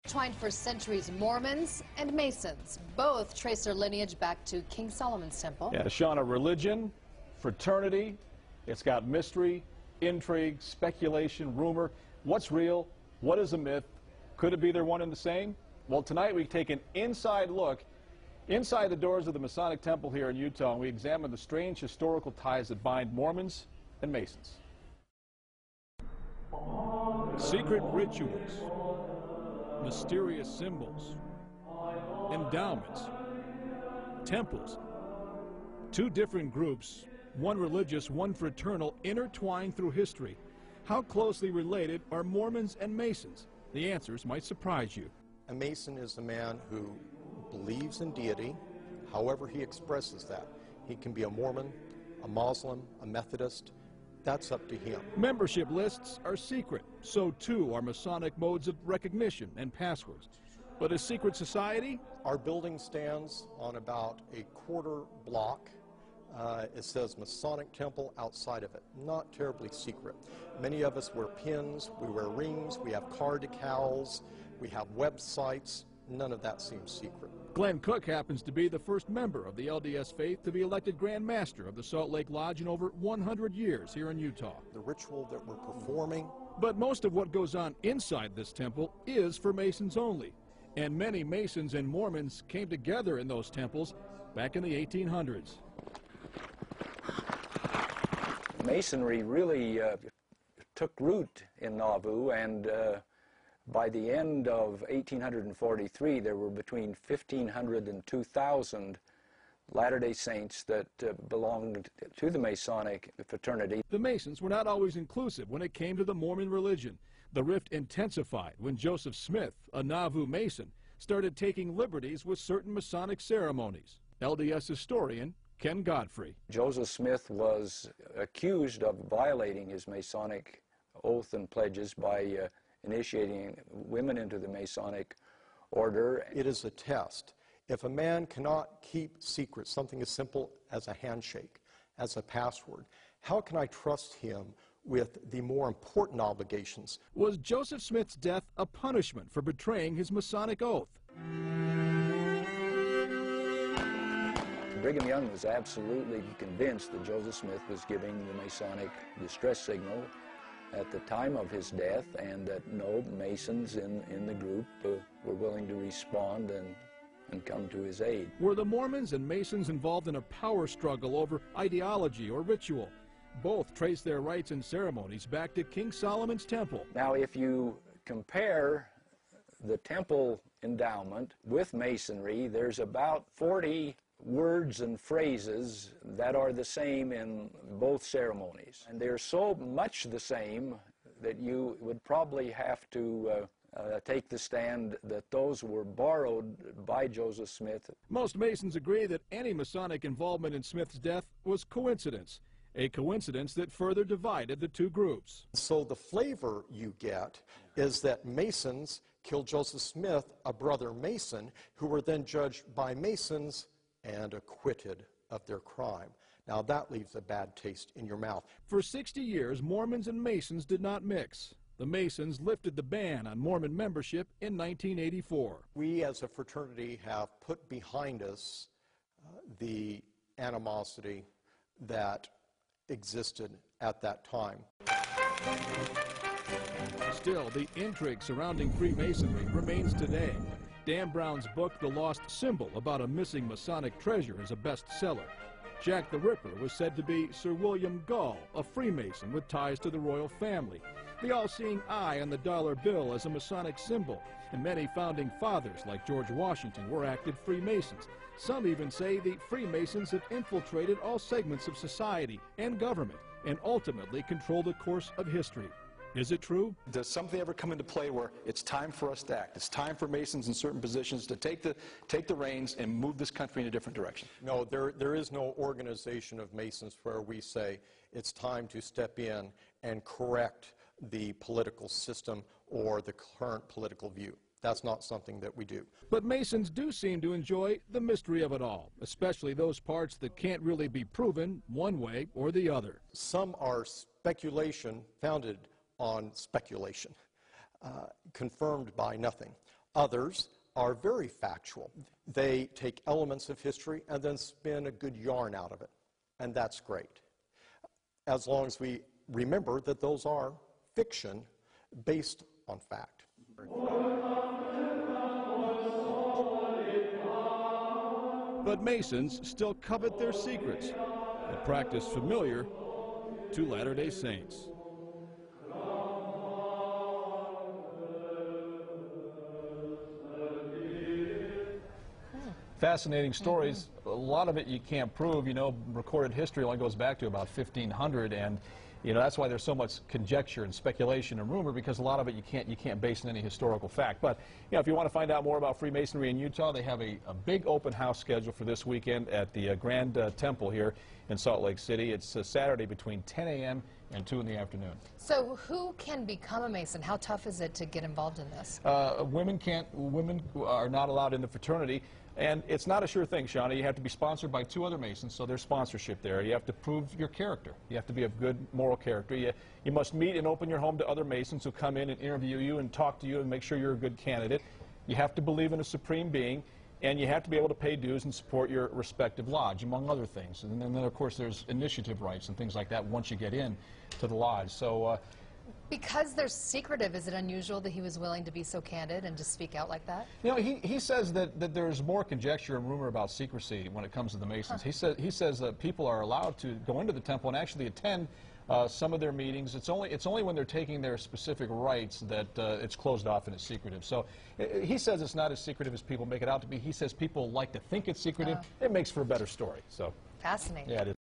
Twined for centuries, Mormons and Masons both trace their lineage back to King Solomon's temple. Yeah, Shauna, religion, fraternity, it's got mystery, intrigue, speculation, rumor. What's real? What is a myth? Could it be they're one and the same? Well, tonight we take an inside look inside the doors of the Masonic Temple here in Utah, and we examine the strange historical ties that bind Mormons and Masons. Secret rituals, mysterious symbols, endowments, temples. Two different groups, one religious, one fraternal, intertwined through history. How closely related are Mormons and Masons? The answers might surprise you. A Mason is a man who believes in deity, however he expresses that. He can be a Mormon, a Muslim, a Methodist. That's up to him. Membership lists are secret. So too are Masonic modes of recognition and passwords. But a secret society? Our building stands on about a quarter block. It says Masonic Temple outside of it. Not terribly secret. Many of us wear pins, we wear rings, we have car decals, we have websites. None of that seems secret. Glenn Cook happens to be the first member of the LDS faith to be elected Grand Master of the Salt Lake Lodge in over 100 years here in Utah. The ritual that we're performing. But most of what goes on inside this temple is for Masons only. And many Masons and Mormons came together in those temples back in the 1800s. Masonry really took root in Nauvoo, and by the end of 1843, there were between 1,500 and 2,000 Latter-day Saints that belonged to the Masonic fraternity. The Masons were not always inclusive when it came to the Mormon religion. The rift intensified when Joseph Smith, a Nauvoo Mason, started taking liberties with certain Masonic ceremonies. LDS historian Ken Godfrey. Joseph Smith was accused of violating his Masonic oath and pledges by initiating women into the Masonic order. It is a test. If a man cannot keep secrets, something as simple as a handshake, as a password, how can I trust him with the more important obligations? Was Joseph Smith's death a punishment for betraying his Masonic oath? Brigham Young was absolutely convinced that Joseph Smith was giving the Masonic distress signal at the time of his death, and that no Masons in the group were willing to respond and come to his aid. Were the Mormons and Masons involved in a power struggle over ideology or ritual? Both trace their rites and ceremonies back to King Solomon's temple. Now, if you compare the temple endowment with Masonry, there's about 40 words and phrases that are the same in both ceremonies. And they're so much the same that you would probably have to take the stand that those were borrowed by Joseph Smith. Most Masons agree that any Masonic involvement in Smith's death was coincidence, a coincidence that further divided the two groups. So the flavor you get is that Masons killed Joseph Smith, a brother Mason, who were then judged by Masons and acquitted of their crime. Now that leaves a bad taste in your mouth. For 60 years, Mormons and Masons did not mix. The Masons lifted the ban on Mormon membership in 1984. We as a fraternity have put behind us the animosity that existed at that time. Still, the intrigue surrounding Freemasonry remains today. Dan Brown's book, The Lost Symbol, about a missing Masonic treasure, is a bestseller. Jack the Ripper was said to be Sir William Gull, a Freemason with ties to the royal family. The all-seeing eye on the dollar bill as a Masonic symbol, and many founding fathers like George Washington were active Freemasons. Some even say the Freemasons have infiltrated all segments of society and government and ultimately control the course of history. Is it true? Does something ever come into play where it's time for us to act? It's time for Masons in certain positions to take the reins and move this country in a different direction? No, there is no organization of Masons where we say it's time to step in and correct the political system or the current political view. That's not something that we do. But Masons do seem to enjoy the mystery of it all, especially those parts that can't really be proven one way or the other. Some are speculation founded on speculation, confirmed by nothing. Others are very factual. They take elements of history and then spin a good yarn out of it, and that's great, as long as we remember that those are fiction based on fact. But Masons still covet their secrets, a practice familiar to Latter-day Saints. Fascinating stories. A lot of it you can't prove. You know, recorded history only goes back to about 1500, and you know that's why there's so much conjecture and speculation and rumor, because a lot of it you can't base in any historical fact. But you know, if you want to find out more about Freemasonry in Utah, they have a big open house scheduled for this weekend at the Grand Temple here in Salt Lake City. It's Saturday between 10 a.m. and 2 in the afternoon. So who can become a Mason? How tough is it to get involved in this? Women are not allowed in the fraternity. And it's not a sure thing, Shauna. You have to be sponsored by 2 other Masons, so there's sponsorship there. You have to prove your character. You have to be of good moral character. You must meet and open your home to other Masons who come in and interview you and talk to you and make sure you're a good candidate. You have to believe in a supreme being, and you have to be able to pay dues and support your respective lodge, among other things. And then, of course, there's initiative rights and things like that once you get in to the lodge. So. Because they're secretive, is it unusual that he was willing to be so candid and just speak out like that? You know, he says that there's more conjecture and rumor about secrecy when it comes to the Masons. Huh. He says that people are allowed to go into the temple and actually attend some of their meetings. It's only when they're taking their specific rites that it's closed off and it's secretive. So he says it's not as secretive as people make it out to be. He says people like to think it's secretive. It makes for a better story. So fascinating. Yeah, it is.